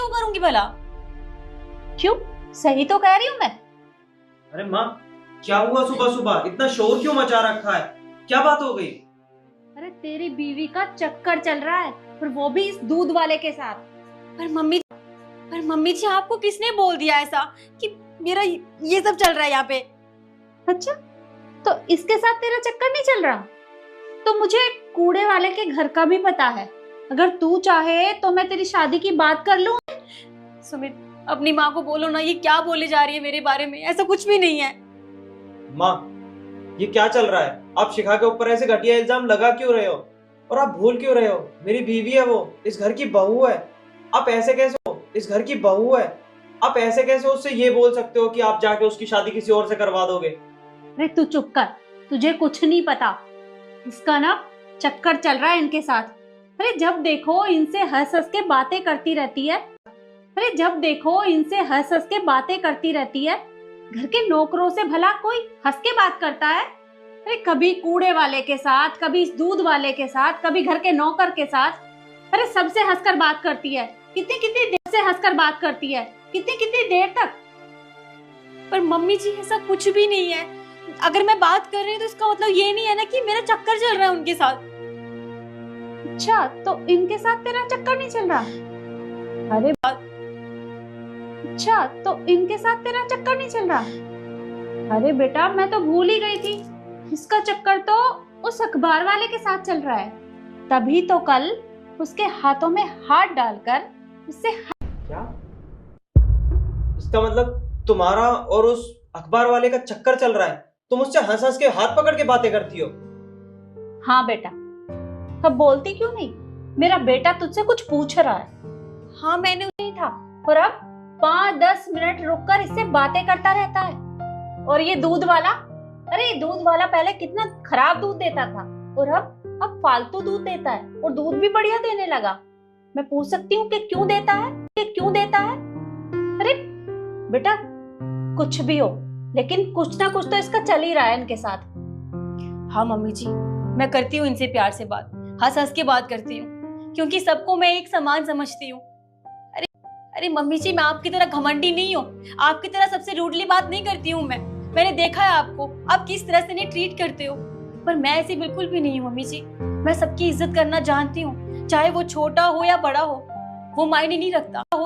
क्यों करूंगी भला? क्यों? सही तो कह रही हूँ मैं। अरे माँ, क्या हुआ? सुबह सुबह इतना शोर क्यों मचा रखा है? क्या बात हो गई? अरे तेरी बीवी का चक्कर चल रहा है, और वो भी इस दूध वाले के साथ। पर मम्मी जी, आपको किसने बोल दिया ऐसा कि मेरा ये सब चल रहा है यहाँ पे? अच्छा, तो इसके साथ तेरा चक्कर नहीं चल रहा? तो मुझे कूड़े वाले के घर का भी पता है। अगर तू चाहे तो मैं तेरी शादी की बात कर लूं। सुमित, अपनी माँ को बोलो ना, ये क्या बोले जा रही है मेरे बारे में? ऐसा कुछ भी नहीं है। माँ, ये क्या चल रहा है? आप शिखा के ऊपर ऐसे घटिया इल्जाम लगा क्यों रहे हो? और आप भूल क्यों रहे हो? मेरी बीवी है, वो इस घर की बहू है। आप ऐसे कैसे हो? इस घर की बहू है। आप ऐसे कैसे उससे ये बोल सकते हो कि आप जाके उसकी शादी किसी और से करवा दोगे? अरे तू चुप कर, तुझे कुछ नहीं पता। इसका ना चक्कर चल रहा है इनके साथ। अरे जब देखो इनसे हंस हंस के बातें करती रहती है। अरे जब देखो इनसे हंस हंस के बातें करती रहती है। घर के नौकरों से भला कोई हंस के बात करता है? अरे कभी कूड़े वाले के साथ, कभी इस दूध वाले के साथ, कभी घर के नौकर के साथ। अरे सबसे हंसकर बात करती है। कितनी कितनी देर से हंसकर बात करती है, कितनी कितनी देर तक। पर मम्मी जी, ऐसा कुछ भी नहीं है। अगर मैं बात कर रही हूँ तो इसका मतलब ये नहीं है ना कि मेरा चक्कर चल रहा है उनके साथ। अच्छा, तो इनके साथ तेरा चक्कर नहीं चल रहा? अरे अच्छा, तो इनके साथ तेरा चक्कर नहीं चल रहा? अरे बेटा, मैं तो भूल ही गई थी। इसका चक्कर तो उस अखबार वाले के साथ चल रहा है। तभी तो कल उसके हाथों में हाथ डालकर उससे क्या? इसका मतलब तुम्हारा और उस अखबार वाले का चक्कर चल रहा है? तुम उससे हंस हंस के हाथ पकड़ के बातें करती हो? हाँ बेटा, अब बोलती क्यों नहीं? मेरा बेटा तुझसे कुछ पूछ रहा है। हाँ, मैंने नहीं था, और अब 5-10 मिनट रुककर इससे बातें करता रहता है। और ये दूध वाला, अरे दूध वाला पहले कितना खराब दूध देता था, और अब फालतू दूध देता है, और दूध भी बढ़िया देने लगा। मैं पूछ सकती हूँ कि क्यों देता है? अरे बेटा, कुछ भी हो, लेकिन कुछ ना कुछ तो इसका चल ही रहा है इनके साथ। हाँ मम्मी जी, मैं करती हूँ इनसे प्यार से बात, हंस हंस के बात करती हूँ, क्योंकि सबको मैं एक समान समझती हूँ। अरे मम्मी जी, मैं आपकी तरह घमंडी नहीं हूँ, आपकी तरह सबसे रूडली बात नहीं करती हूँ। मैंने देखा है आपको, आप किस तरह से नहीं ट्रीट करते हो। पर मैं ऐसी बिल्कुल भी नहीं हूँ मम्मी जी। मैं सबकी इज्जत करना जानती हूँ, चाहे वो छोटा हो या बड़ा हो, वो मायने नहीं रखता। वो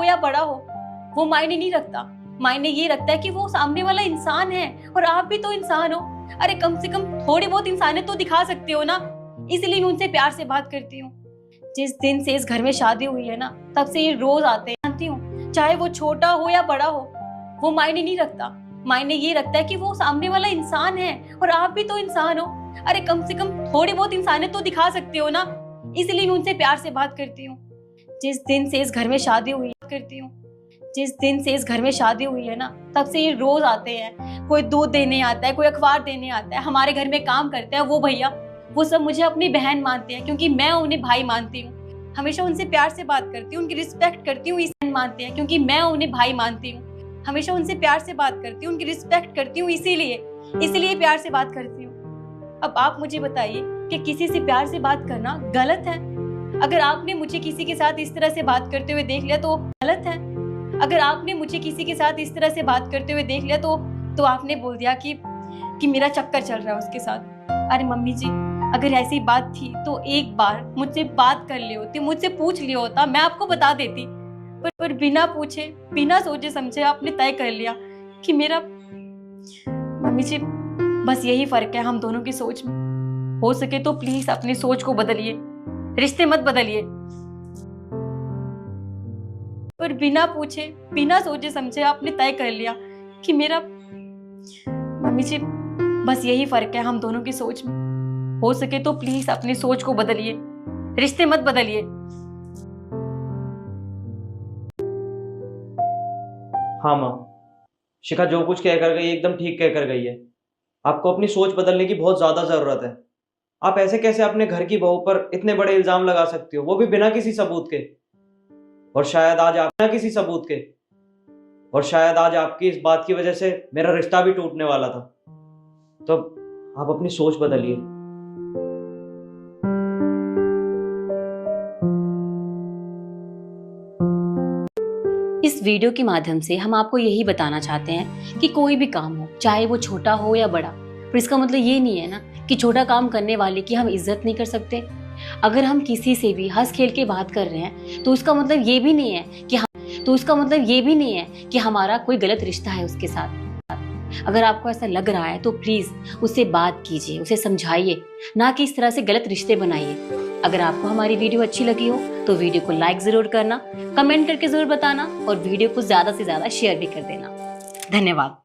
मायने नहीं रखता। मायने ये रखता है कि वो सामने वाला इंसान है, और आप भी तो इंसान हो। अरे कम से कम थोड़ी बहुत इंसानियत तो दिखा सकते हो ना। इसलिए मैं उनसे प्यार से बात करती हूँ। जिस दिन से इस घर में शादी हुई है ना, तब से ये रोज आते हैं। जानती हूँ, चाहे वो छोटा हो या बड़ा हो, वो मायने नहीं रखता। मायने ये रखता है कि वो सामने वाला इंसान है, और आप भी तो इंसान हो। अरे कम से कम थोड़ी बहुत इंसानियत तो दिखा सकते हो ना। इसलिए मैं उनसे प्यार से बात करती हूँ। जिस दिन से इस घर में शादी हुई है ना, तब से ये रोज आते हैं। कोई दूध देने आता है, कोई अखबार देने आता है, हमारे घर में काम करते हैं वो भैया। वो सब मुझे अपनी बहन मानते हैं, क्योंकि मैं उन्हें भाई मानती हूँ। हमेशा उनसे प्यार से बात करती हूँ, उनकी रिस्पेक्ट करती हूँ, इसीलिए प्यार से बात करती हूँ। अब आप मुझे बताइए कि किसी से प्यार से बात करना गलत है? अगर आपने मुझे किसी के साथ इस तरह से बात करते हुए देख लिया तो गलत है। तो आपने बोल दिया कि मेरा चक्कर चल रहा है उसके साथ। अरे मम्मी जी, अगर ऐसी बात थी तो एक बार मुझसे बात कर लिए होते, मुझसे पूछ लिया होता, मैं आपको बता देती। पर बिना पूछे, बिना सोचे समझे आपने तय कर लिया कि मेरा। मम्मी जी, बस यही फर्क है हम दोनों की सोच में। हो सके तो प्लीज अपनी सोच को बदलिए, रिश्ते मत बदलिए। पर बिना पूछे, बिना सोचे समझे आपने तय कर लिया कि मेरा। मम्मी जी, बस यही फर्क है हम दोनों की सोच में। हो सके तो प्लीज अपनी सोच को बदलिए, रिश्ते मत बदलिए। हाँ माँ, शिखा जो कुछ कह कर गई एकदम ठीक कह कर गई है। आपको अपनी सोच बदलने की बहुत ज्यादा जरूरत है। आप ऐसे कैसे अपने घर की बहू पर इतने बड़े इल्जाम लगा सकती हो, वो भी बिना किसी सबूत के? और शायद आज आपकी इस बात की वजह से मेरा रिश्ता भी टूटने वाला था। तो आप अपनी सोच बदलिए। इस वीडियो के माध्यम से हम आपको यही बताना चाहते हैं कि कोई भी काम हो, चाहे वो छोटा हो या बड़ा, पर इसका मतलब ये नहीं है ना कि छोटा काम करने वाले की हम इज्जत नहीं कर सकते। अगर हम किसी से भी हंस खेल के बात कर रहे हैं तो उसका मतलब ये भी नहीं है कि हमारा कोई गलत रिश्ता है उसके साथ। अगर आपको ऐसा लग रहा है तो प्लीज उससे बात कीजिए, उसे समझाइए, ना कि इस तरह से गलत रिश्ते बनाइए। अगर आपको हमारी वीडियो अच्छी लगी हो तो वीडियो को लाइक जरूर करना, कमेंट करके जरूर बताना और वीडियो को ज्यादा से ज्यादा शेयर भी कर देना। धन्यवाद।